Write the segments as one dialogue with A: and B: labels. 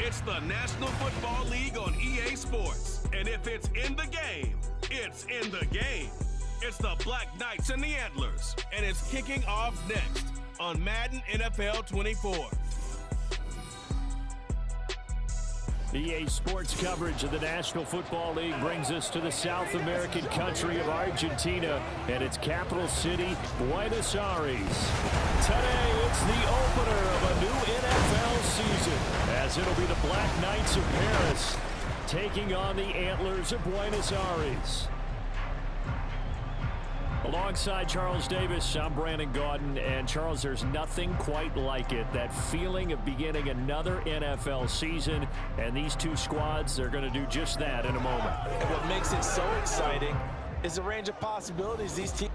A: It's the National Football League on EA Sports. And if it's in the game, it's in the game. It's the Black Knights and the Antlers. And it's kicking off next on Madden NFL 24.
B: EA Sports coverage of the National Football League brings us to the South American country of Argentina and its capital city, Buenos Aires. Today, it's the opener of a new NFL season, as it'll be the Black Knights of Paris taking on the Antlers of Buenos Aires. Alongside Charles Davis, I'm Brandon Gaudin, and Charles, there's nothing quite like it. That feeling of beginning another NFL season, and these two squads, they're going to do just that in a moment.
C: And what makes it so exciting is the range of possibilities these teams.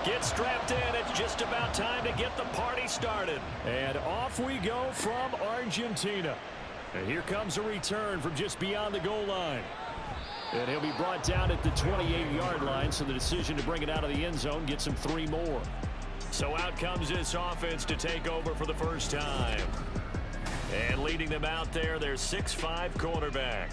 B: Get strapped in. It's just about time to get the party started. And off we go from Argentina. And here comes a return from just beyond the goal line. And he'll be brought down at the 28-yard line, so the decision to bring it out of the end zone gets him 3 more. So out comes this offense to take over for the first time. And leading them out there, their 6'5" quarterback.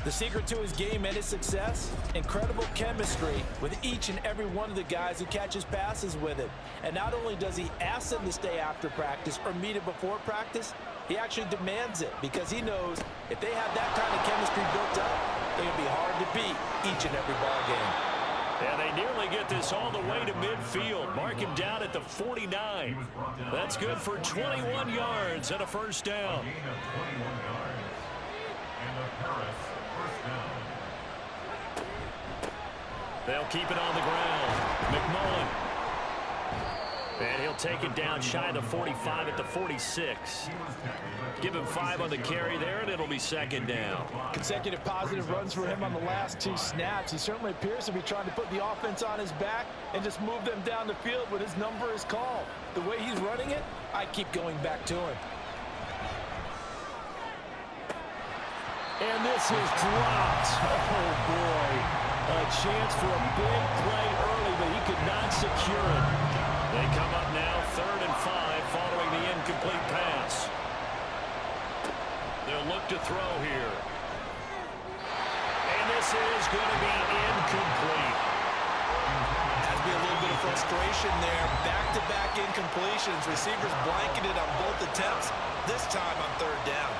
C: The secret to his game and his success, incredible chemistry with each and every one of the guys who catches passes with him. And not only does he ask them to stay after practice or meet it before practice, he actually demands it because he knows if they have that kind of chemistry built up, they're going to be hard to beat each and every ball game.
B: And they nearly get this all the way to midfield. Mark him down at the 49. That's good for 21 yards and a first down. They'll keep it on the ground. McMullen. And he'll take it down shy of the 45 at the 46. Give him 5 on the carry there, and it'll be second down.
C: Consecutive positive runs for him on the last 2 snaps. He certainly appears to be trying to put the offense on his back and just move them down the field when his number is called. The way he's running it, I keep going back to him.
B: And this is dropped. Oh, boy. A chance for a big play early, but he could not secure it. They come up now 3rd and 5 following the incomplete pass. They'll look to throw here. And this is going to be incomplete.
C: Has to be a little bit of frustration there. Back-to-back incompletions. Receivers blanketed on both attempts, this time on 3rd down.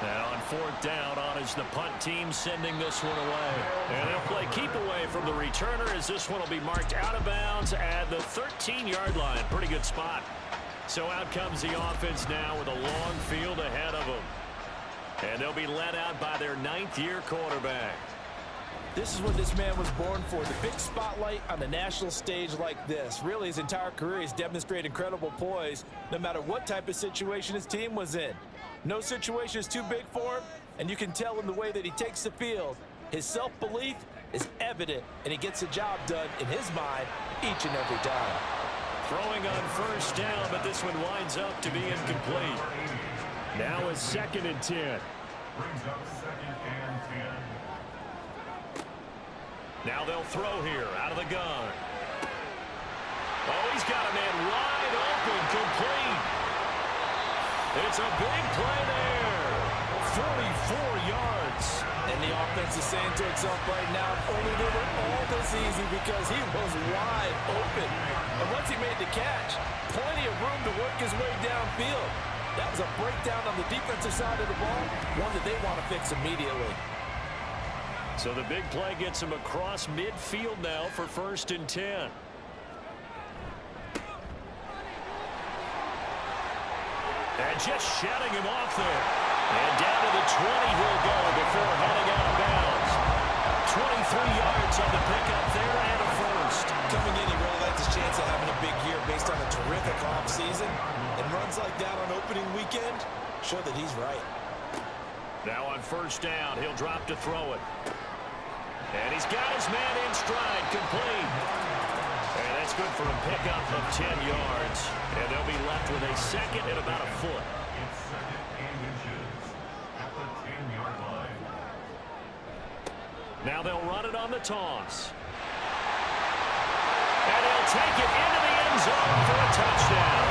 B: Now on 4th down, on is the punt team sending this one away. And they'll play keep away from the returner as this one will be marked out of bounds at the 13-yard line. Pretty good spot. So out comes the offense now with a long field ahead of them. And they'll be led out by their 9th-year quarterback.
C: This is what this man was born for, the big spotlight on the national stage like this. Really, his entire career he's demonstrated incredible poise no matter what type of situation his team was in. No situation is too big for him, and you can tell in the way that he takes the field. His self-belief is evident, and he gets the job done in his mind each and every time.
B: Throwing on 1st down, but this one winds up to be incomplete. Now is 2nd and 10.
D: Brings up 2nd and 10.
B: Now they'll throw here out of the gun. Oh, he's got a man wide open, complete. It's a big play there. 44 yards.
C: And the offense is saying to itself right now, only they were all this easy because he was wide open. And once he made the catch, plenty of room to work his way downfield. That was a breakdown on the defensive side of the ball, one that they want to fix immediately.
B: So the big play gets him across midfield now for 1st and 10. And just shutting him off there. And down to the 20 he'll go before heading out of bounds. 23 yards on the pickup there and a first.
C: Coming in, he really likes his chance of having a big year based on a terrific offseason. And runs like that on opening weekend show that he's right.
B: Now on 1st down, he'll drop to throw it. And he's got his man in stride, complete. And that's good for a pickup of 10 yards. And they'll be left with a 2nd and about a foot.
D: It's 2nd and
B: Now they'll run it on the toss. And he'll take it into the end zone for a touchdown.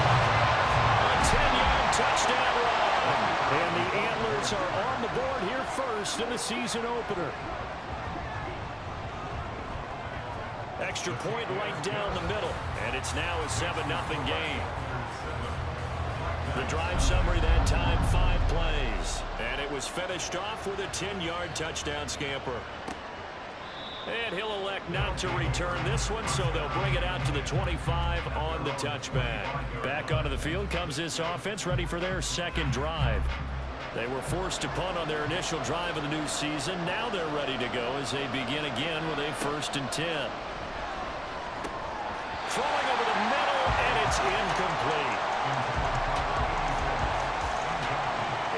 B: A 10-yard touchdown run. And the Antlers are on the board here first in the season opener. Extra point right down the middle. And it's now a 7-0 game. The drive summary that time, 5 plays. And it was finished off with a 10-yard touchdown scamper. And he'll elect not to return this one, so they'll bring it out to the 25 on the touchback. Back onto the field comes this offense, ready for their second drive. They were forced to punt on their initial drive of the new season. Now they're ready to go as they begin again with a 1st and 10. Throwing over the middle, and it's incomplete.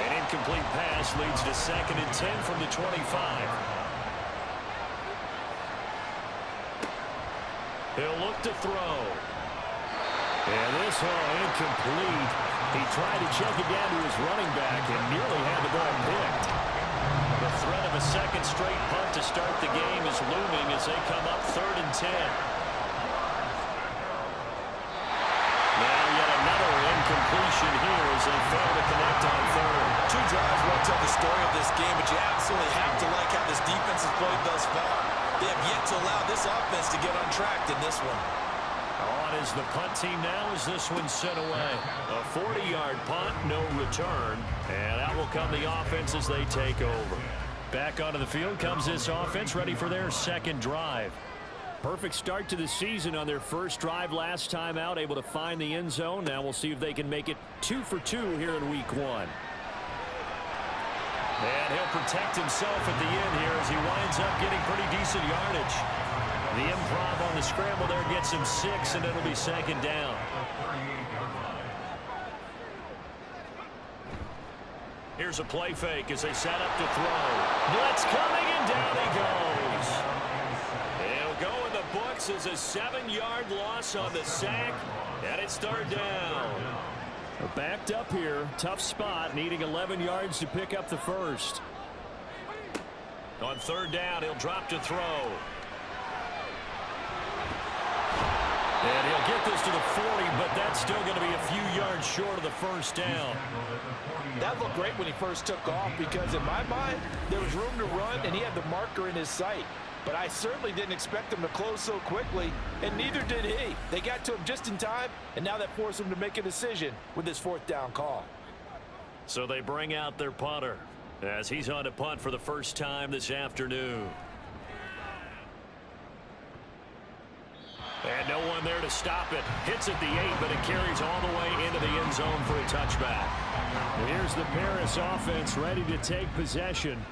B: An incomplete pass leads to 2nd and 10 from the 25. He'll look to throw. And this one incomplete. He tried to check it down to his running back and nearly had the ball picked. The threat of a second straight punt to start the game is looming as they come up 3rd and 10. Now yet another incompletion here as they fail to connect on 3rd.
C: 2 drives won't tell the story of this game, but you absolutely have to like how this defense has played thus far. They have yet to allow this offense to get on track in this one.
B: On is the punt team now as this one's sent away. A 40-yard punt, no return. And out will come the offense as they take over. Back onto the field comes this offense, ready for their second drive. Perfect start to the season on their first drive last time out, able to find the end zone. Now we'll see if they can make it 2 for 2 here in week 1. And he'll protect himself at the end here as he winds up getting pretty decent yardage. The improv on the scramble there gets him 6, and it'll be 2nd down. Here's a play fake as they set up to throw. Blitz coming, and down he goes. He'll go in the books as a 7-yard loss on the sack, and it's 3rd down. Backed up here, tough spot, needing 11 yards to pick up the first. On 3rd down, he'll drop to throw. And he'll get this to the 40, but that's still going to be a few yards short of the 1st down.
C: That looked great when he first took off because in my mind, there was room to run and he had the marker in his sight. But I certainly didn't expect him to close so quickly, and neither did he. They got to him just in time, and now that forced him to make a decision with this 4th down call.
B: So they bring out their punter as he's on to punt for the first time this afternoon. And no one there to stop it. Hits at the 8, but it carries all the way into the end zone for a touchback. Here's the Paris offense ready to take possession.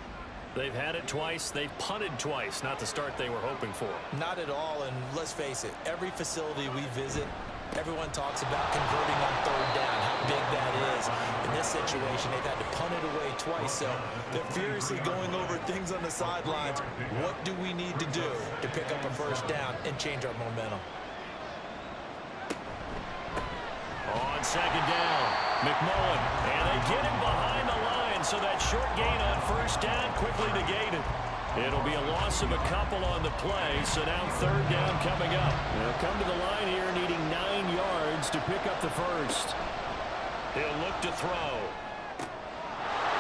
B: They've had it twice. They've punted twice. Not the start they were hoping for.
C: Not at all, and let's face it, every facility we visit, everyone talks about converting on 3rd down, how big that is. In this situation, they've had to punt it away twice, so they're furiously going over things on the sidelines. What do we need to do to pick up a 1st down and change our momentum?
B: On 2nd down, McMullen, and they get him behind the line, so that short gain on 1st down quickly negated. It'll be a loss of a couple on the play, so now 3rd down coming up. They'll come to the line here needing 9 yards to pick up the first. He'll look to throw.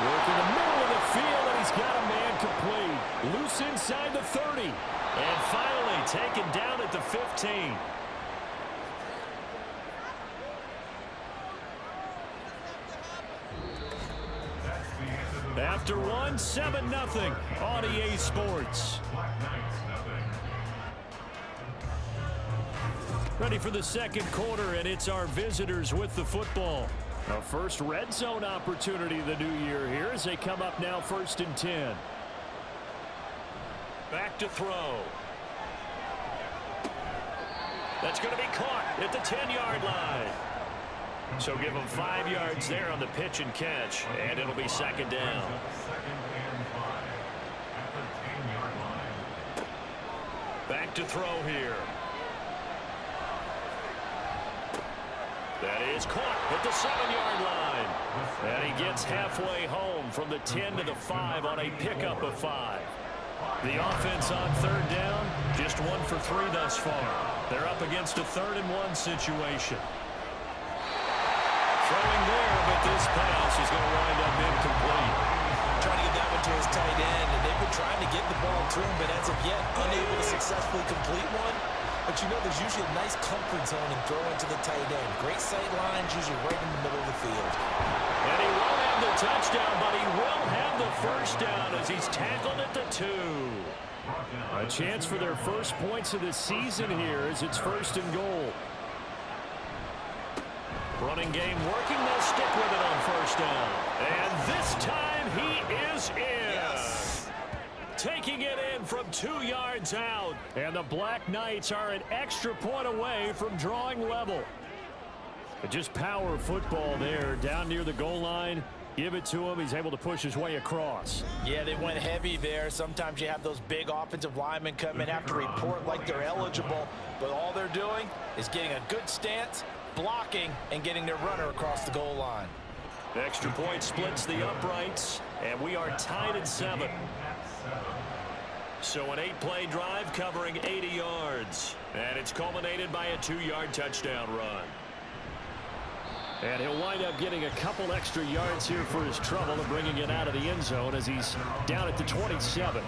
B: Work in the middle of the field, and he's got a man complete. Loose inside the 30. And finally taken down at the 15. After one, 7-0 on EA Sports. Ready for the second quarter, and it's our visitors with the football. A first red zone opportunity of the new year here as they come up now 1st and 10. Back to throw. That's going to be caught at the 10-yard line. So give them 5 yards there on the pitch and catch, and it'll be 2nd down. Back to throw here. That is caught at the 7-yard line. And he gets halfway home from the 10 to the 5 on a pickup of 5. The offense on third down, just 1 for 3 thus far. They're up against a 3rd-and-1 situation. Throwing there, but this pass is going to wind up incomplete.
C: Trying to get that one to his tight end, and they've been trying to get the ball to him, but as of yet, unable to successfully complete one. But you know there's usually a nice comfort zone in throwing to the tight end. Great sight lines, usually right in the middle of the field.
B: And he won't have the touchdown, but he will have the first down as he's tackled at the 2. A chance for their first points of the season here as it's 1st and goal. Running game working. They'll stick with it on 1st down. And this time he is in.
C: Yes.
B: Taking it in from 2 yards out. And the Black Knights are an extra point away from drawing level. But just power football there down near the goal line. Give it to him. He's able to push his way across.
C: Yeah, they went heavy there. Sometimes you have those big offensive linemen come in, have to report like they're eligible. But all they're doing is getting a good stance, blocking, and getting their runner across the goal line.
B: Extra point splits the uprights, and we are tied at 7. So an 8-play drive covering 80 yards. And it's culminated by a 2-yard touchdown run. And he'll wind up getting a couple extra yards here for his trouble and bringing it out of the end zone as he's down at the 27.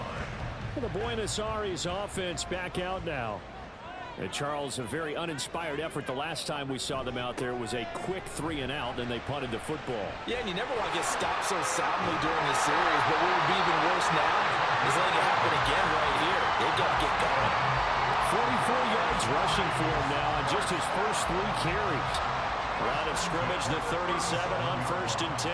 B: Well, the Buenos Aires offense back out now. And Charles, a very uninspired effort. The last time we saw them out there was a quick 3-and-out, and they punted the football.
C: Yeah, and you never want to get stopped so soundly during the series, but what would be even worse now is letting it happen again right here. They've got to get going.
B: 44 yards rushing for him now on just his first 3 carries. Line of scrimmage, the 37 on 1st and 10.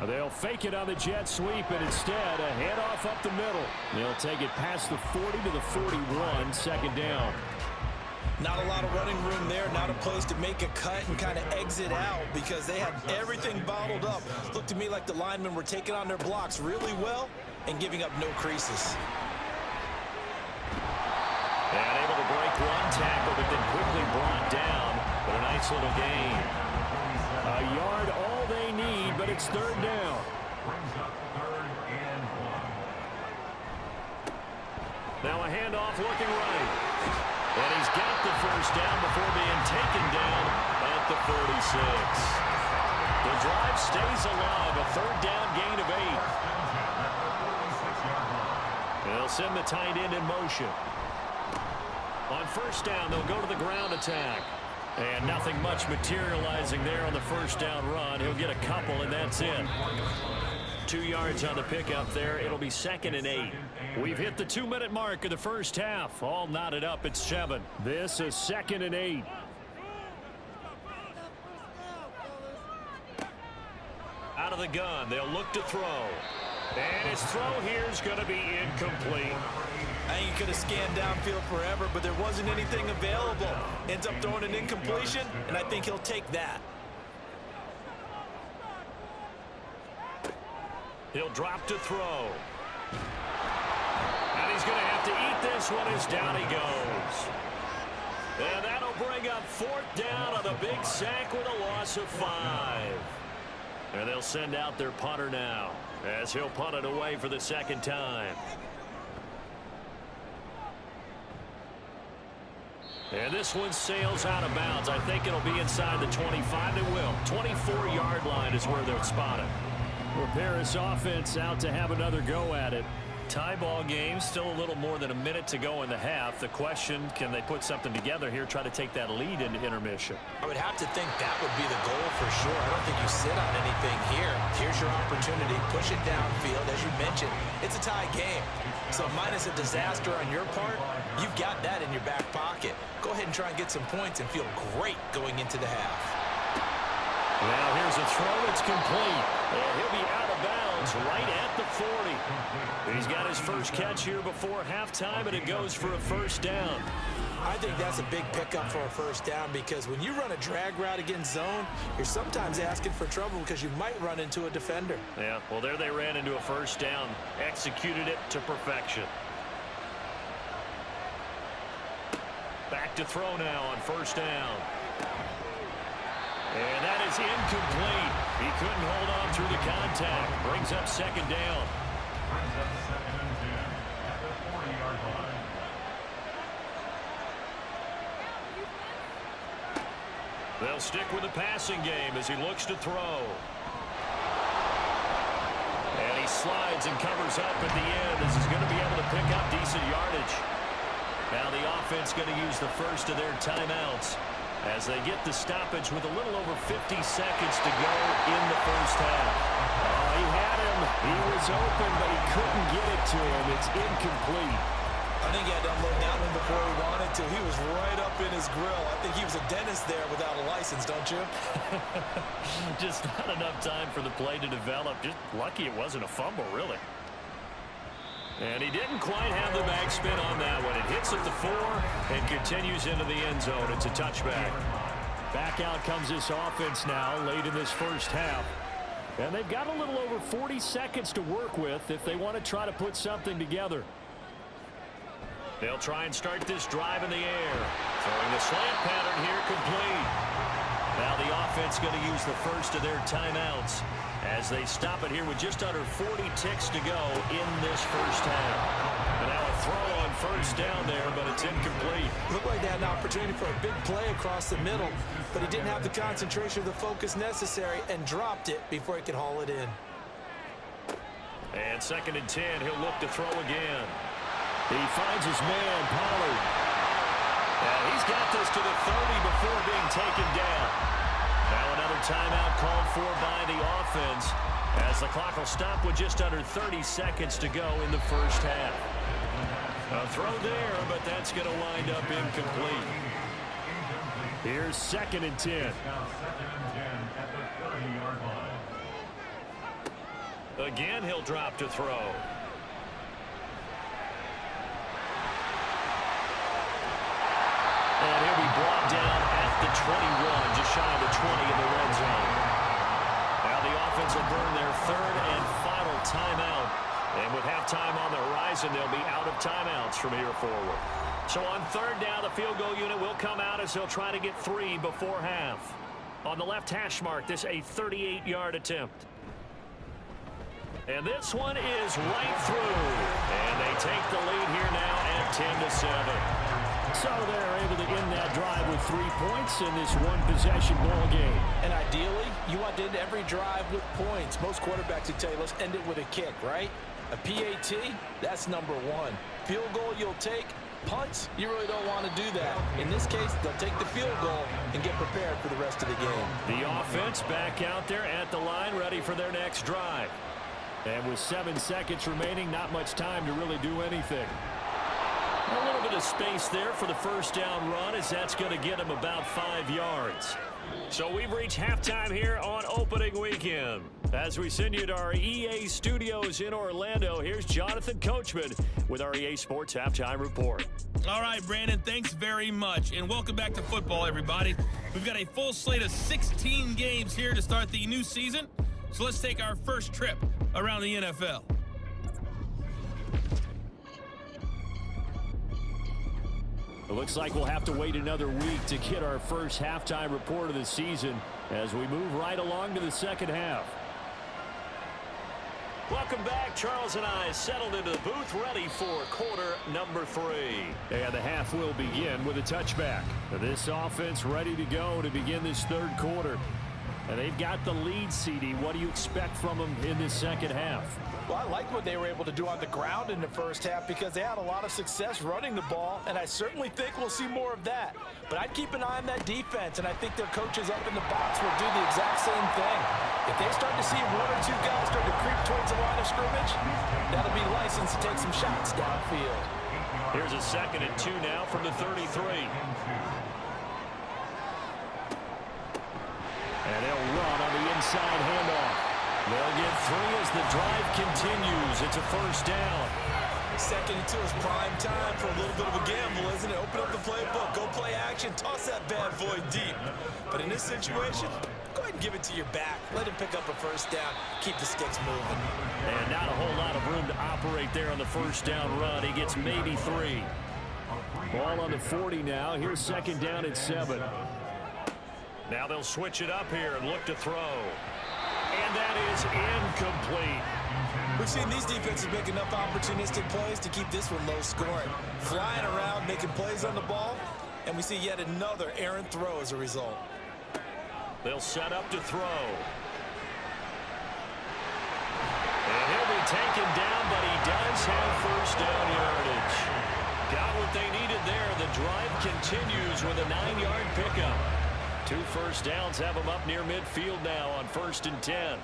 B: They'll fake it on the jet sweep, and instead a handoff up the middle. They'll take it past the 40 to the 41, 2nd down.
C: Not a lot of running room there, not a place to make a cut and kind of exit out because they had everything bottled up. Looked to me like the linemen were taking on their blocks really well and giving up no creases.
B: And able to break 1 tackle, but then quickly brought down. But a nice little gain. A yard all they need, but it's 3rd down. Now a handoff looking right. And he's got the first down before being taken down at the 46. The drive stays alive, a 3rd down gain of 8. They'll send the tight end in motion. On 1st down, they'll go to the ground attack. And nothing much materializing there on the 1st down run. He'll get a couple, and that's it. 2 yards on the pickup there. It'll be 2nd and 8. We've hit the 2-minute mark of the first half. All knotted up at 7. This is 2nd and 8. Out of the gun, they'll look to throw. And his throw here is going to be incomplete.
C: I think he could have scanned downfield forever, but there wasn't anything available. Ends up throwing an incompletion, and I think he'll take that.
B: He'll drop to throw. And he's going to have to eat this one as down he goes. And that'll bring up 4th down on the big sack with a loss of 5. And they'll send out their punter now as he'll punt it away for the 2nd time. And this one sails out of bounds. I think it'll be inside the 25. It will. 24-yard line is where they'll spot it. Well, Paris offense out to have another go at it. Tie ball game, still a little more than a minute to go in the half. The question, can they put something together here, try to take that lead into intermission?
C: I would have to think that would be the goal for sure. I don't think you sit on anything here. Here's your opportunity. Push it downfield. As you mentioned, it's a tie game. So minus a disaster on your part, you've got that in your back pocket. Go ahead and try and get some points and feel great going into the half.
B: Well, here's a throw. It's complete. And he'll be out of bounds right at the 40. He's got his first catch here before halftime, and it goes for a 1st down.
C: I think that's a big pickup for a 1st down because when you run a drag route against zone, you're sometimes asking for trouble because you might run into a defender.
B: Yeah, well, there they ran into a 1st down. Executed it to perfection. Back to throw now on 1st down. And that is incomplete. He couldn't hold on through the contact. Brings up second down.
D: Brings up second and 10 at the 40-yard line.
B: They'll stick with the passing game as he looks to throw. And he slides and covers up at the end as he's going to be able to pick up decent yardage. Now the offense going to use the first of their timeouts as they get the stoppage with a little over 50 seconds to go in the first half. Oh, he had him. He was open, but he couldn't get it to him. It's incomplete.
C: I think he had to unload that one before he wanted to. He was right up in his grill. I think he was a dentist there without a license, don't you?
B: Just not enough time for the play to develop. Just lucky it wasn't a fumble, really. And he didn't quite have the backspin on that one. It hits at the 4 and continues into the end zone. It's a touchback. Back out comes this offense now late in this first half. And they've got a little over 40 seconds to work with if they want to try to put something together. They'll try and start this drive in the air. Throwing the slant pattern here complete. Now the offense going to use the first of their timeouts as they stop it here with just under 40 ticks to go in this first half. And now a throw on first down there, but it's incomplete.
C: Looked like they had an opportunity for a big play across the middle, but he didn't have the concentration or the focus necessary and dropped it before he could haul it in.
B: And second and 10, he'll look to throw again. He finds his man, Pollard. And he's got this to the 30 before being taken down. Now another timeout called for by the offense as the clock will stop with just under 30 seconds to go in the first half. A throw there, but that's going to wind up incomplete. Here's second and 10.
D: Now second and 10 at the 30-yard line.
B: Again, he'll drop to throw. And he'll be brought down at the 21, just shy of the 20 in the red zone. Now the offense will burn their third and final timeout. And with halftime on the horizon, they'll be out of timeouts from here forward. So on third down, the field goal unit will come out as they'll try to get 3 before half. On the left hash mark, this a 38-yard attempt. And this one is right through. And they take the lead here now at 10-7. So they're able to end that drive with 3 points in this one-possession ball game.
C: And ideally, you want to end every drive with points. Most quarterbacks would tell you, let's end it with a kick, right? A PAT, that's number 1. Field goal you'll take. Punts, you really don't want to do that. In this case, they'll take the field goal and get prepared for the rest of the game.
B: The offense back out there at the line, ready for their next drive. And with 7 seconds remaining, not much time to really do anything. A little bit of space there for the first down run as that's going to get him about 5 yards. So we've reached halftime here on opening weekend. As we send you to our EA studios in Orlando, here's Jonathan Coachman with our EA Sports Halftime Report.
E: All right, Brandon, thanks very much. And welcome back to football, everybody. We've got a full slate of 16 games here to start the new season. So let's take our first trip around the NFL.
B: It looks like we'll have to wait another week to get our first halftime report of the season as we move right along to the second half. Welcome back. Charles and I settled into the booth ready for quarter number 3. And the half will begin with a touchback. This offense ready to go to begin this third quarter. And they've got the lead, CD. What do you expect from them in this second half?
C: Well, I like what they were able to do on the ground in the first half because they had a lot of success running the ball, and I certainly think we'll see more of that. But I'd keep an eye on that defense, and I think their coaches up in the box will do the exact same thing. If they start to see 1 or 2 guys start to creep towards the line of scrimmage, that'll be licensed to take some shots downfield.
B: Here's a second and 2 now from the 33. And they'll run on the inside handoff. They'll get 3 as the drive continues. It's a first down.
C: Second and 2 is prime time for a little bit of a gamble, isn't it? Open up the playbook, go play action, toss that bad boy deep. But in this situation, go ahead and give it to your back. Let him pick up a first down. Keep the sticks moving.
B: And not a whole lot of room to operate there on the first down run. He gets maybe 3. Ball on the 40 now. Here's second down at 7. Now they'll switch it up here and look to throw. And that is incomplete.
C: We've seen these defenses make enough opportunistic plays to keep this one low scoring. Flying around, making plays on the ball, and we see yet another errant throw as a result.
B: They'll set up to throw. And he'll be taken down, but he does have first down yardage. Got what they needed there. The drive continues with a 9-yard pickup. 2 first downs have them up near midfield now on 1st and 10.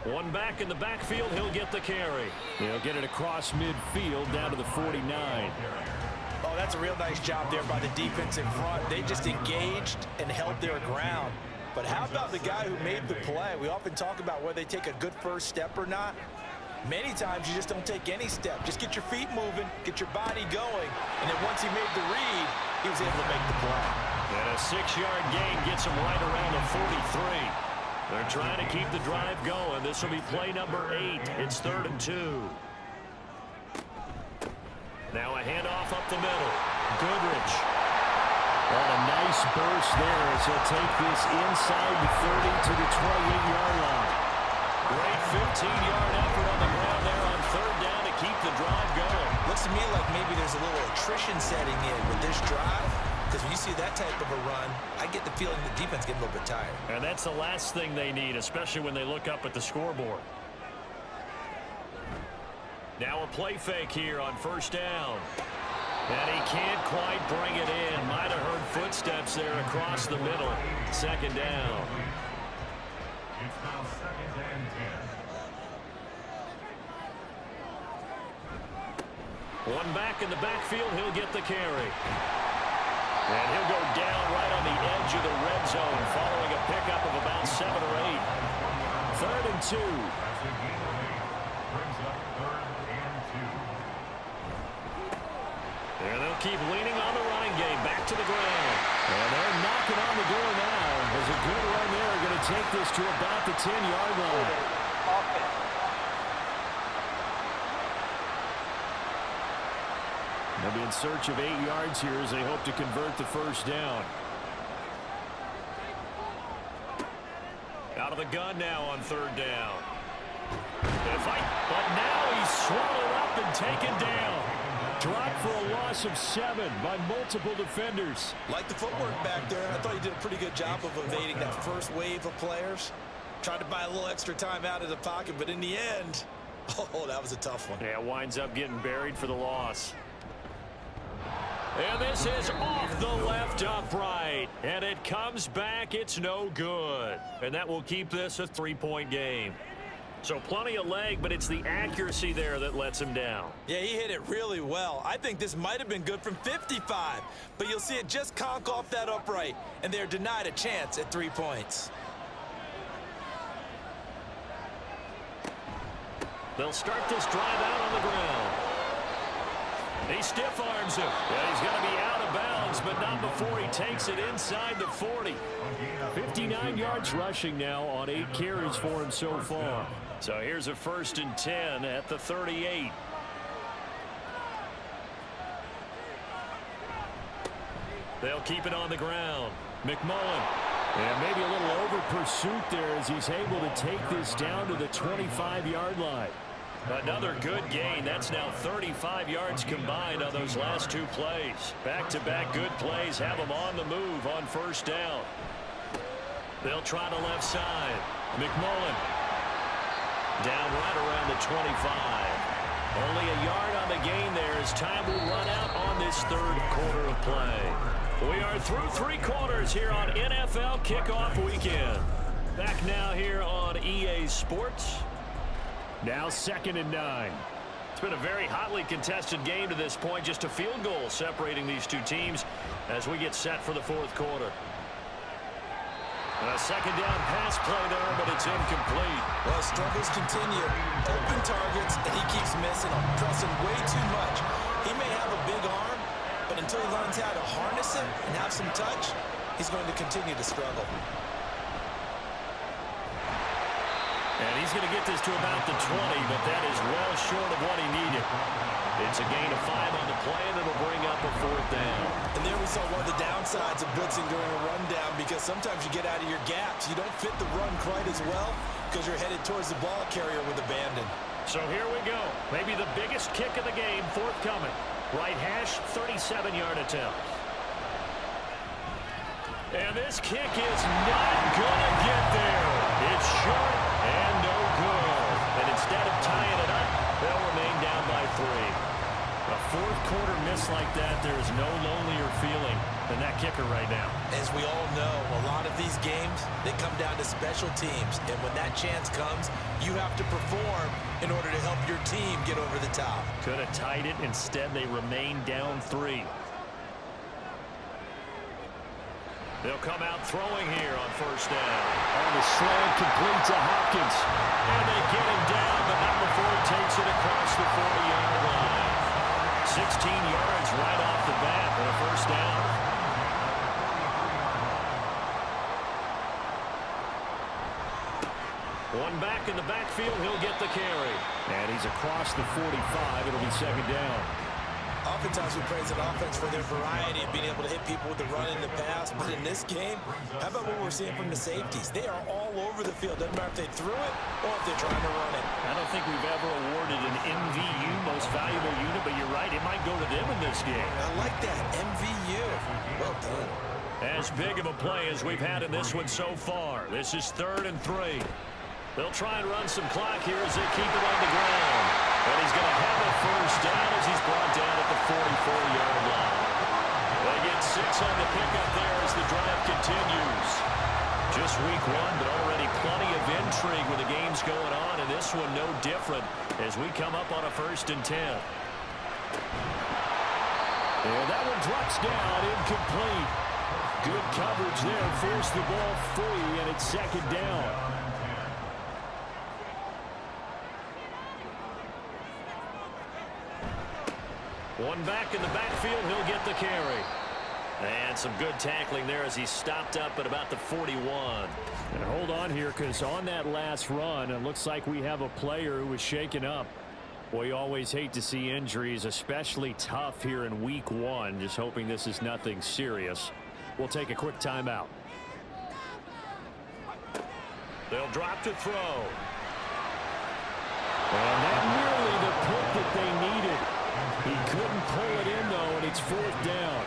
B: One back in the backfield, he'll get the carry. He'll get it across midfield down to the 49.
C: Oh, that's a real nice job there by the defense in front. They just engaged and held their ground. But how about the guy who made the play? We often talk about whether they take a good first step or not. Many times you just don't take any step. Just get your feet moving, get your body going, and then once he made the read, he was able to make the play.
B: And a 6-yard gain gets him right around the 43. They're trying to keep the drive going. This will be play number 8. It's 3rd and 2. Now a handoff up the middle. Goodrich. And a nice burst there as he'll take this inside the 30 to the 28-yard line. Great 15-yard effort on the ground there on 3rd down to keep the drive going.
C: Looks to me like maybe there's a little attrition setting in with this drive, because when you see that type of a run, I get the feeling the defense getting a little bit tired.
B: And that's the last thing they need, especially when they look up at the scoreboard. Now a play fake here on 1st down. And he can't quite bring it in. Might have heard footsteps there across the middle. 2nd down.
D: It's now 2nd and 10.
B: One back in the backfield, he'll get the carry. And he'll go down right on the edge of the red zone following a pickup of about 7 or 8. 3rd and 2.
D: That's a gain of 8. Brings up 3rd and 2.
B: And they'll keep leaning on the running game. Back to the ground. And they're knocking on the door now. There's a good run there. Going to take this to about the 10-yard line. They'll be in search of 8 yards here as they hope to convert the 1st down. Out of the gun now on 3rd down. But now he's swallowed up and taken down. Dropped for a loss of 7 by multiple defenders.
C: Like the footwork back there, I thought he did a pretty good job of evading that first wave of players. Tried to buy a little extra time out of the pocket, but in the end, oh, that was a tough one.
B: Yeah, winds up getting buried for the loss. And this is off the left upright. And it comes back. It's no good. And that will keep this a 3-point game. So plenty of leg, but it's the accuracy there that lets him down.
C: Yeah, he hit it really well. I think this might have been good from 55. But you'll see it just conk off that upright. And they're denied a chance at 3 points.
B: They'll start this drive out on the ground. He stiff arms him. Yeah, he's going to be out of bounds, but not before he takes it inside the 40. 59 yards rushing now on 8 carries for him so far. So here's a 1st and 10 at the 38. They'll keep it on the ground. McMullen. And maybe a little over pursuit there as he's able to take this down to the 25-yard line. Another good gain. That's now 35 yards combined on those last 2 plays. Back-to-back good plays have them on the move on 1st down. They'll try the left side. McMullen down right around the 25. Only a yard on the gain there as time will run out on this 3rd quarter of play. We are through 3 quarters here on NFL Kickoff Weekend. Back now here on EA Sports. Now 2nd and 9. It's been a very hotly contested game to this point. Just a field goal separating these 2 teams as we get set for the 4th quarter. A 2nd down pass play there, but it's incomplete.
C: Well, struggles continue. Open targets, and he keeps missing them. Pressing way too much. He may have a big arm, but until he learns how to harness it and have some touch, he's going to continue to struggle.
B: And he's going to get this to about the 20, but that is well short of what he needed. It's a gain of 5 on the play, and it'll bring up a 4th down.
C: And there we saw one of the downsides of blitzing during a rundown, because sometimes you get out of your gaps. You don't fit the run quite as well because you're headed towards the ball carrier with abandon.
B: So here we go. Maybe the biggest kick of the game forthcoming. Right hash, 37-yard attempt. And this kick is not going to get there. It's short and no good. And instead of tying it up, they'll remain down by 3. A fourth-quarter miss like that, there is no lonelier feeling than that kicker right now.
C: As we all know, a lot of these games, they come down to special teams. And when that chance comes, you have to perform in order to help your team get over the top.
B: Could have tied it. Instead, they remain down 3. They'll come out throwing here on 1st down.
F: On the slant, complete to Hopkins.
B: And they get him down, but not before he takes it across the 40-yard line. 16 yards right off the bat for a 1st down. One back in the backfield, he'll get the carry.
F: And he's across the 45. It'll be 2nd down.
C: Oftentimes we praise an offense for their variety of being able to hit people with the run in the pass. But in this game, how about what we're seeing from the safeties? They are all over the field. Doesn't matter if they threw it or if they're trying to run it.
B: I don't think we've ever awarded an MVU, most valuable unit, but you're right, it might go to them in this game.
C: I like that, MVU. Well done.
B: As big of a play as we've had in this one so far. This is 3rd and 3. They'll try and run some clock here as they keep it on the ground. And he's going to have a 1st down as he's brought down at the 44-yard line. They get 6 on the pickup there as the drive continues. Just week 1, but already plenty of intrigue with the games going on, and this one no different as we come up on a 1st and 10.
F: And that one drops down, incomplete. Good coverage there, forced the ball free, and it's 2nd down.
B: One back in the backfield, he'll get the carry. And some good tackling there as he stopped up at about the 41.
F: And hold on here, because on that last run, it looks like we have a player who was shaken up. Boy, you always hate to see injuries, especially tough here in week 1. Just hoping this is nothing serious. We'll take a quick timeout.
B: They'll drop to throw.
F: And that nearly the pick that they needed. He couldn't pull it in, though, and it's 4th down.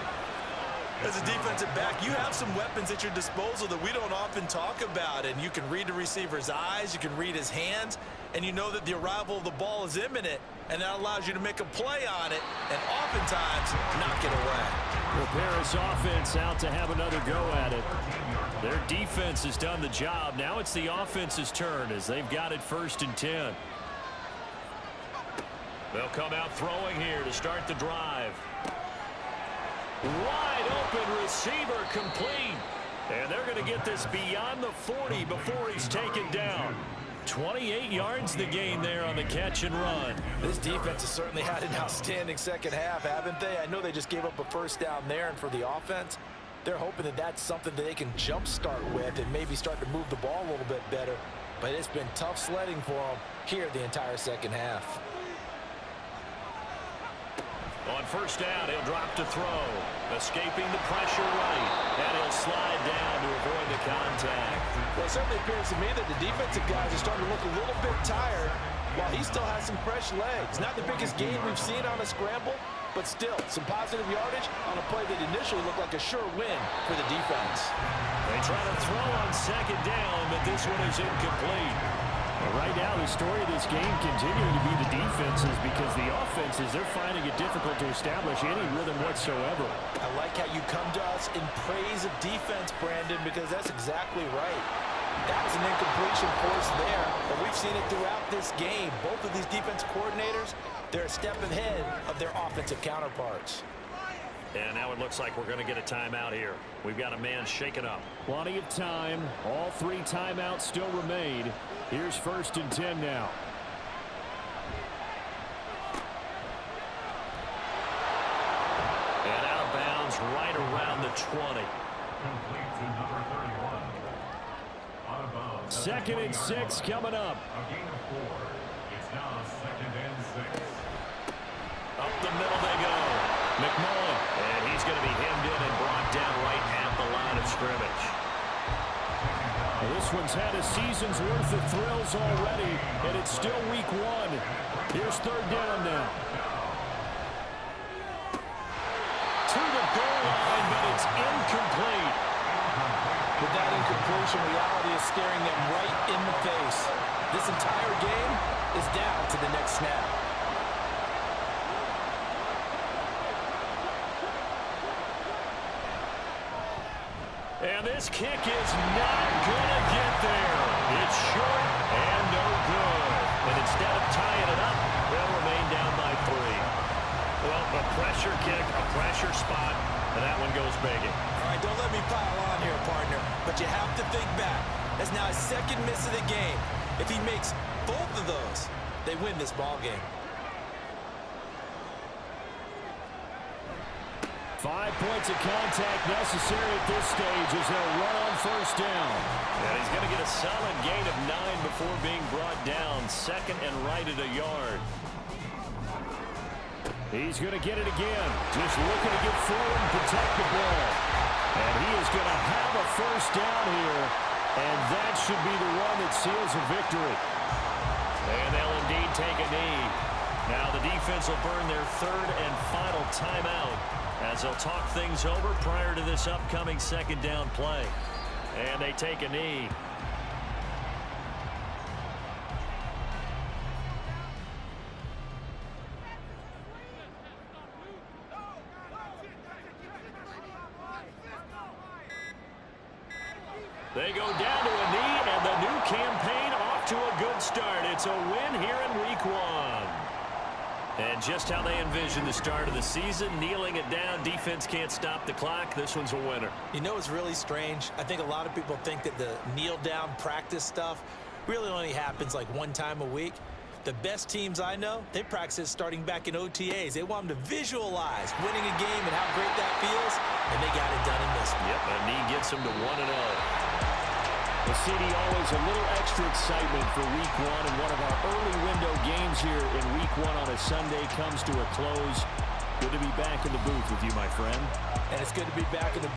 C: As a defensive back, you have some weapons at your disposal that we don't often talk about. And you can read the receiver's eyes, you can read his hands, and you know that the arrival of the ball is imminent. And that allows you to make a play on it and oftentimes knock it away.
F: The Paris offense out to have another go at it.
B: Their defense has done the job. Now it's the offense's turn as they've got it 1st and 10. They'll come out throwing here to start the drive. Wide open receiver complete. And they're going to get this beyond the 40 before he's taken down. 28 yards the gain there on the catch and run.
C: This defense has certainly had an outstanding 2nd half, haven't they? I know they just gave up a 1st down there, and for the offense, they're hoping that that's something that they can jumpstart with and maybe start to move the ball a little bit better. But it's been tough sledding for them here the entire 2nd half.
B: On 1st down, he'll drop to throw. Escaping the pressure right. And he'll slide down to avoid the contact.
C: Well, it certainly appears to me that the defensive guys are starting to look a little bit tired while he still has some fresh legs. Not the biggest gain we've seen on a scramble, but still some positive yardage on a play that initially looked like a sure win for the defense.
B: They try to throw on 2nd down, but this one is incomplete.
F: Right now, the story of this game continuing to be the defenses, because the offenses, they're finding it difficult to establish any rhythm whatsoever.
C: I like how you come to us in praise of defense, Brandon, because that's exactly right. That was an incompletion force there, but we've seen it throughout this game. Both of these defense coordinators, they're a step ahead of their offensive counterparts.
B: And now it looks like we're going to get a timeout here. We've got a man shaken up.
F: Plenty of time. All 3 timeouts still remain. Here's 1st and 10 now.
B: And out of bounds right around the 20.
D: Complete to number 31. Out of bounds.
B: 2nd and 6 coming up.
D: A gain of 4. It's now 2nd and 6.
B: Up the middle they go. McMullen. And he's going to be hemmed in and brought down right at the line of scrimmage. This one's had a season's worth of thrills already, and it's still week 1. Here's 3rd down now. To the goal line, but it's incomplete.
C: With that incompletion, reality is staring them right in the face. This entire game is down to the next snap.
B: And this kick is not going to get there. It's short and no good. And instead of tying it up, they'll remain down by 3. Well, a pressure kick, a pressure spot, and that one goes begging.
C: All right, don't let me pile on here, partner. But you have to think back. That's now his 2nd miss of the game. If he makes both of those, they win this ball game.
B: 5 points of contact necessary at this stage as they'll run on 1st down. And he's going to get a solid gain of 9 before being brought down. 2nd and right at a yard. He's going to get it again. Just looking to get forward and protect the ball. And he is going to have a 1st down here. And that should be the one that seals a victory. And they'll indeed take a knee. Now the defense will burn their 3rd and final timeout as they'll talk things over prior to this upcoming 2nd down play. And they take a knee. They go down to a knee, and the new campaign off to a good start. It's a win here in week 1. And just how they envisioned the start of the season, kneeling it down, defense can't stop the clock. This one's a winner.
C: You know, it's really strange. I think a lot of people think that the kneel-down practice stuff really only happens like 1 time a week. The best teams I know, they practice it starting back in OTAs. They want them to visualize winning a game and how great that feels, and they got it done in this one.
B: Yep, a knee gets them to 1-0. The CD always a little extra excitement for week 1, and one of our early window games here in week 1 on a Sunday comes to a close. Good to be back in the booth with you, my friend.
C: And it's good to be back in the